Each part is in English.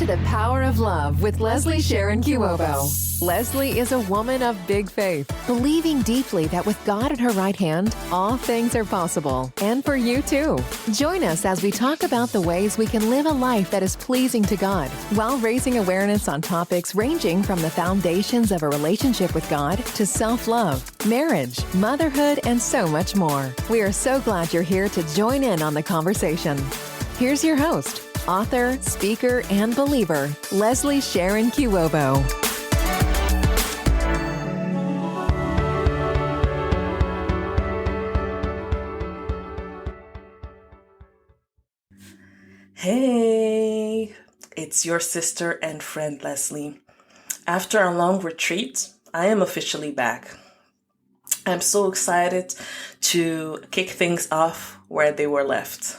to The Power of Love with Leslie Sharon Cuobo. Leslie is a woman of big faith, believing deeply that with God at her right hand, all things are possible. And for you too. Join us as we talk about the ways we can live a life that is pleasing to God, while raising awareness on topics ranging from the foundations of a relationship with God to self-love, marriage, motherhood, and so much more. We are so glad you're here to join in on the conversation. Here's your host, author, speaker, and believer, Leslie Sharon Cuobo. Hey, it's your sister and friend Leslie. After a long retreat, I am officially back. I'm so excited to kick things off where they were left.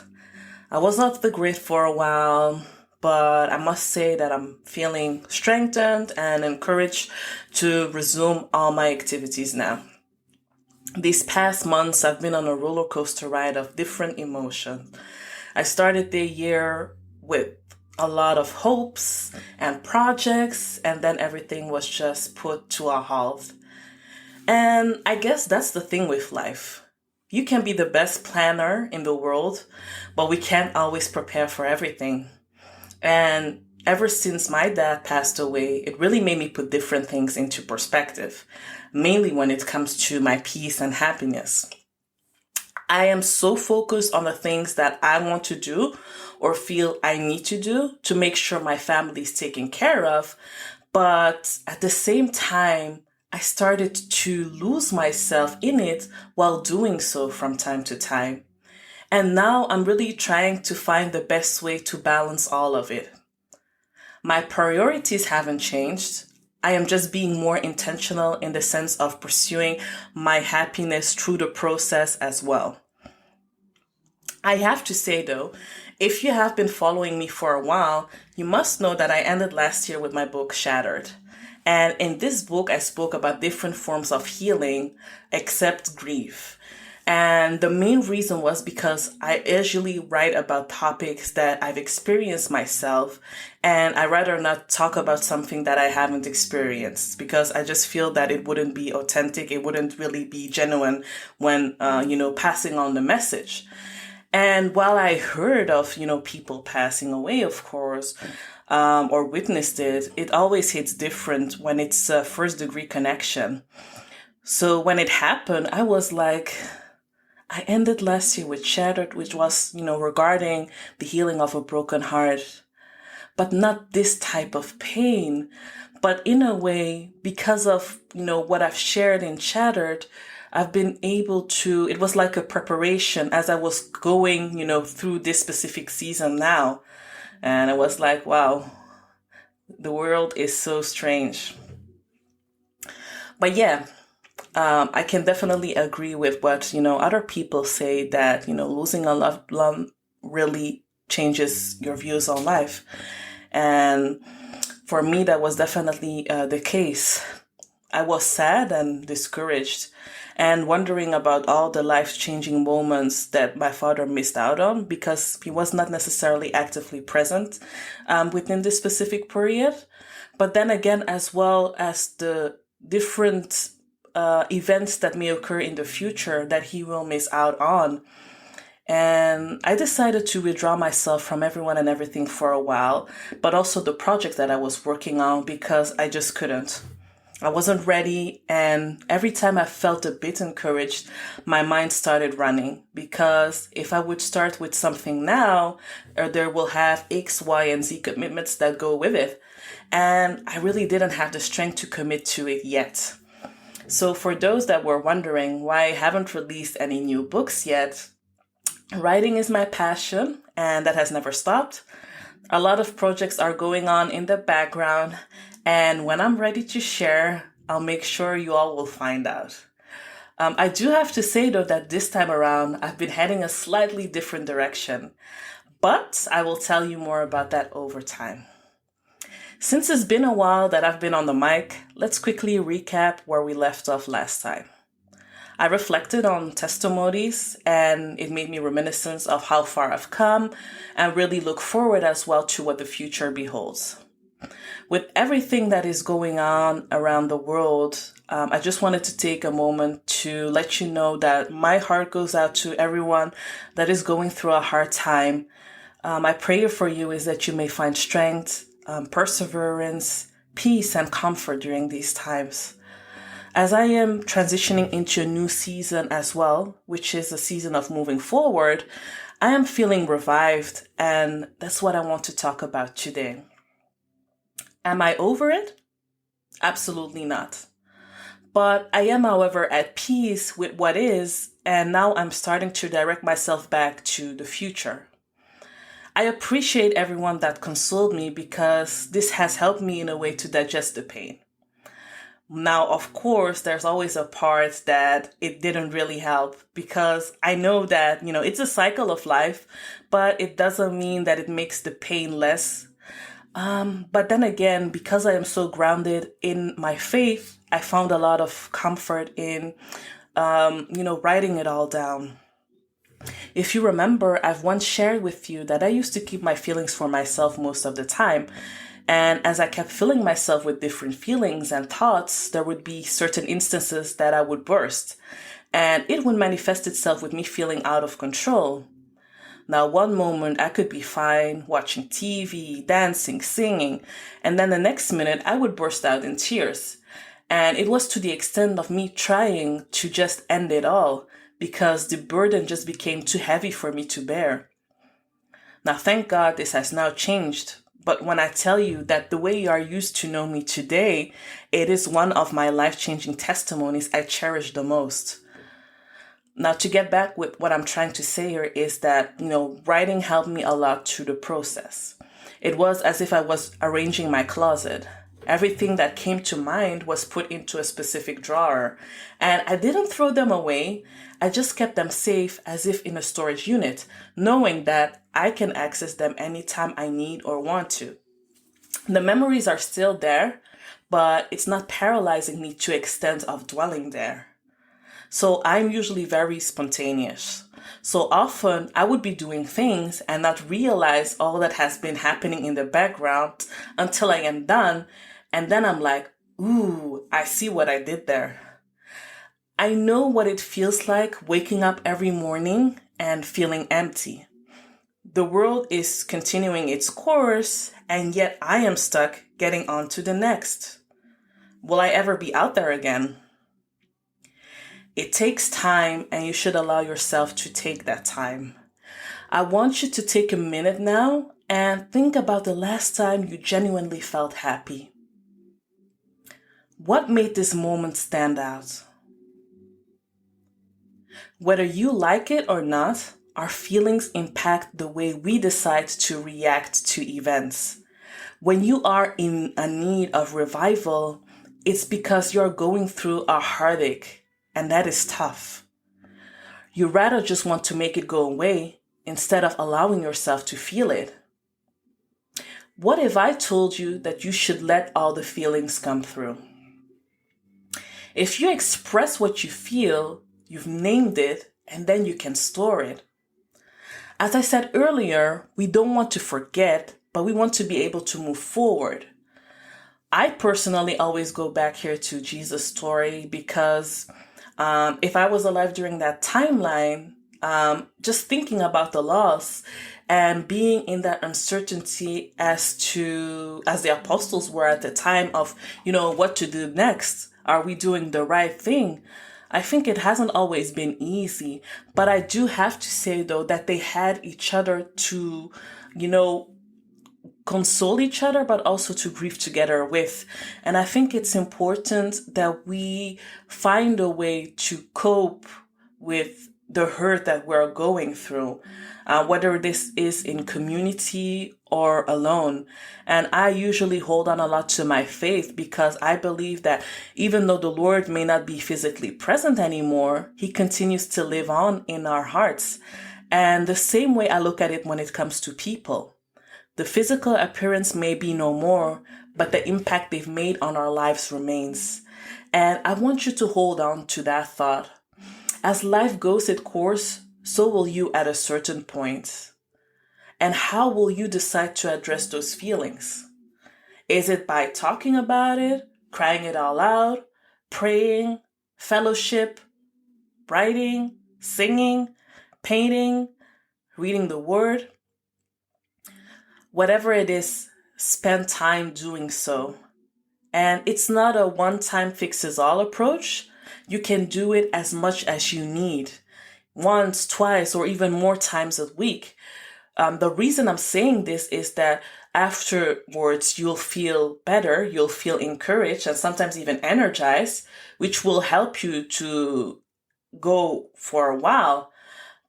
I was off the grid for a while, but I must say that I'm feeling strengthened and encouraged to resume all my activities now. These past months, I've been on a roller coaster ride of different emotions. I started the year with a lot of hopes and projects, and then everything was just put to a halt. And I guess that's the thing with life. You can be the best planner in the world, but we can't always prepare for everything. And ever since my dad passed away, it really made me put different things into perspective, mainly when it comes to my peace and happiness. I am so focused on the things that I want to do or feel I need to do to make sure my family is taken care of. But at the same time, I started to lose myself in it while doing so from time to time. And now I'm really trying to find the best way to balance all of it. My priorities haven't changed. I am just being more intentional in the sense of pursuing my happiness through the process as well. I have to say though, if you have been following me for a while, you must know that I ended last year with my book Shattered. And in this book, I spoke about different forms of healing except grief. And the main reason was because I usually write about topics that I've experienced myself, and I'd rather not talk about something that I haven't experienced because I just feel that it wouldn't be authentic. It wouldn't really be genuine when, passing on the message. And while I heard of, people passing away, of course, or witnessed it, it always hits different when it's a first degree connection. So when it happened, I was like, I ended last year with Shattered, which was, regarding the healing of a broken heart, but not this type of pain. But in a way, because of, what I've shared in Shattered, I've been able to, it was like a preparation as I was going, through this specific season now. And I was like, wow, the world is so strange. But yeah, I can definitely agree with what, other people say that, losing a loved one really changes your views on life. And for me, that was definitely the case. I was sad and discouraged and wondering about all the life-changing moments that my father missed out on because he was not necessarily actively present within this specific period. But then again, as well as the different events that may occur in the future that he will miss out on. And I decided to withdraw myself from everyone and everything for a while, but also the project that I was working on because I just couldn't. I wasn't ready, and every time I felt a bit encouraged, my mind started running because if I would start with something now, there will have X, Y, and Z commitments that go with it. And I really didn't have the strength to commit to it yet. So for those that were wondering why I haven't released any new books yet, writing is my passion, and that has never stopped. A lot of projects are going on in the background, and when I'm ready to share, I'll make sure you all will find out. I do have to say, though, that this time around, I've been heading a slightly different direction, but I will tell you more about that over time. Since it's been a while that I've been on the mic, let's quickly recap where we left off last time. I reflected on testimonies and it made me reminiscence of how far I've come and really look forward as well to what the future beholds. With everything that is going on around the world, I just wanted to take a moment to let you know that my heart goes out to everyone that is going through a hard time. My prayer for you is that you may find strength, perseverance, peace, and comfort during these times. As I am transitioning into a new season as well, which is a season of moving forward, I am feeling revived, and that's what I want to talk about today. Am I over it? Absolutely not. But I am, however, at peace with what is, and now I'm starting to direct myself back to the future. I appreciate everyone that consoled me because this has helped me in a way to digest the pain. Now, of course, there's always a part that it didn't really help because I know that, it's a cycle of life, but it doesn't mean that it makes the pain less. But then again, because I am so grounded in my faith, I found a lot of comfort in, writing it all down. If you remember, I've once shared with you that I used to keep my feelings for myself most of the time. And as I kept filling myself with different feelings and thoughts, there would be certain instances that I would burst. And it would manifest itself with me feeling out of control. Now, one moment I could be fine watching TV, dancing, singing, and then the next minute I would burst out in tears. And it was to the extent of me trying to just end it all because the burden just became too heavy for me to bear. Now, thank God this has now changed. But when I tell you that the way you are used to know me today, it is one of my life-changing testimonies I cherish the most. Now, to get back with what I'm trying to say here is that, writing helped me a lot through the process. It was as if I was arranging my closet. Everything that came to mind was put into a specific drawer, and I didn't throw them away. I just kept them safe as if in a storage unit, knowing that I can access them anytime I need or want to. The memories are still there, but it's not paralyzing me to the extent of dwelling there. So I'm usually very spontaneous. So often I would be doing things and not realize all that has been happening in the background until I am done. And then I'm like, ooh, I see what I did there. I know what it feels like waking up every morning and feeling empty. The world is continuing its course, and yet I am stuck getting on to the next. Will I ever be out there again? It takes time, and you should allow yourself to take that time. I want you to take a minute now and think about the last time you genuinely felt happy. What made this moment stand out? Whether you like it or not, our feelings impact the way we decide to react to events. When you are in a need of revival, it's because you're going through a heartache. And that is tough. You rather just want to make it go away instead of allowing yourself to feel it. What if I told you that you should let all the feelings come through? If you express what you feel, you've named it, and then you can store it. As I said earlier, we don't want to forget, but we want to be able to move forward. I personally always go back here to Jesus' story because if I was alive during that timeline, just thinking about the loss and being in that uncertainty as the apostles were at the time of, what to do next. Are we doing the right thing? I think it hasn't always been easy, but I do have to say though that they had each other to, console each other, but also to grieve together with. And I think it's important that we find a way to cope with the hurt that we're going through, whether this is in community or alone. And I usually hold on a lot to my faith because I believe that even though the Lord may not be physically present anymore, He continues to live on in our hearts. And the same way I look at it when it comes to people. The physical appearance may be no more, but the impact they've made on our lives remains. And I want you to hold on to that thought. As life goes its course, so will you at a certain point. And how will you decide to address those feelings? Is it by talking about it, crying it all out, praying, fellowship, writing, singing, painting, reading the word? Whatever it is, spend time doing so. And it's not a one-time fixes-all approach. You can do it as much as you need, once, twice, or even more times a week. The reason I'm saying this is that afterwards you'll feel better, you'll feel encouraged, and sometimes even energized, which will help you to go for a while.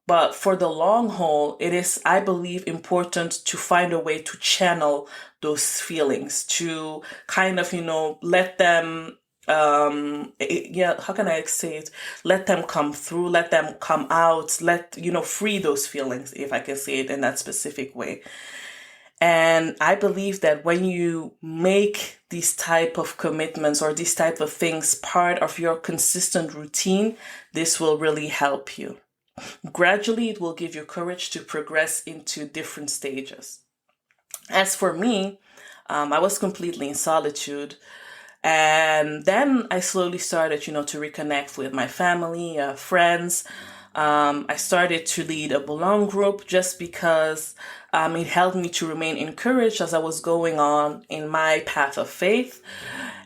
But for the long haul, it is, I believe, important to find a way to channel those feelings, to kind of, let them, how can I say it? Let them come through, let them come out, free those feelings, if I can say it in that specific way. And I believe that when you make these type of commitments or these type of things part of your consistent routine, this will really help you. Gradually, it will give you courage to progress into different stages. As for me, I was completely in solitude. And then I slowly started, to reconnect with my family, friends. I started to lead a Belong group just because it helped me to remain encouraged as I was going on in my path of faith.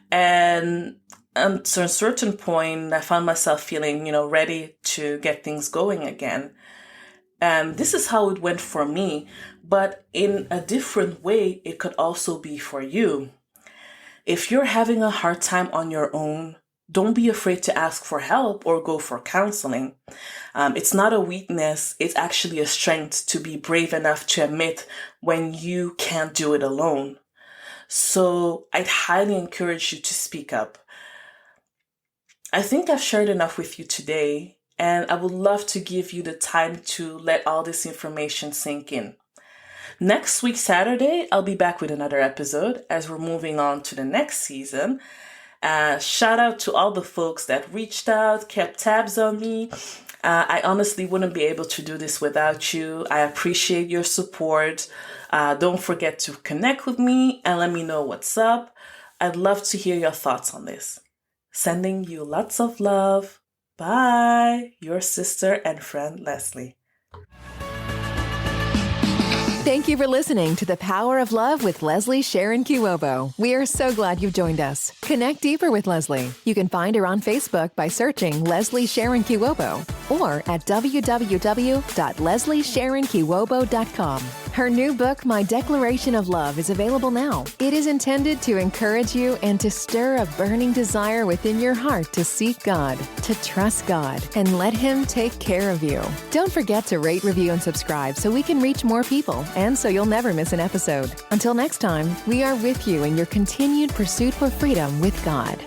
And to a certain point, I found myself feeling, ready to get things going again. And this is how it went for me. But in a different way, it could also be for you. If you're having a hard time on your own, don't be afraid to ask for help or go for counseling. It's not a weakness. It's actually a strength to be brave enough to admit when you can't do it alone. So I'd highly encourage you to speak up. I think I've shared enough with you today, and I would love to give you the time to let all this information sink in. Next week, Saturday, I'll be back with another episode as we're moving on to the next season. Shout out to all the folks that reached out, kept tabs on me. I honestly wouldn't be able to do this without you. I appreciate your support. Don't forget to connect with me and let me know what's up. I'd love to hear your thoughts on this. Sending you lots of love. Bye. Your sister and friend, Leslie. Thank you for listening to The Power of Love with Leslie Sharon Kiwobo. We are so glad you've joined us. Connect deeper with Leslie. You can find her on Facebook by searching Leslie Sharon Kiwobo or at www.lesliesharonkiwobo.com. Her new book, My Declaration of Love, is available now. It is intended to encourage you and to stir a burning desire within your heart to seek God, to trust God, and let Him take care of you. Don't forget to rate, review, and subscribe so we can reach more people and so you'll never miss an episode. Until next time, we are with you in your continued pursuit for freedom with God.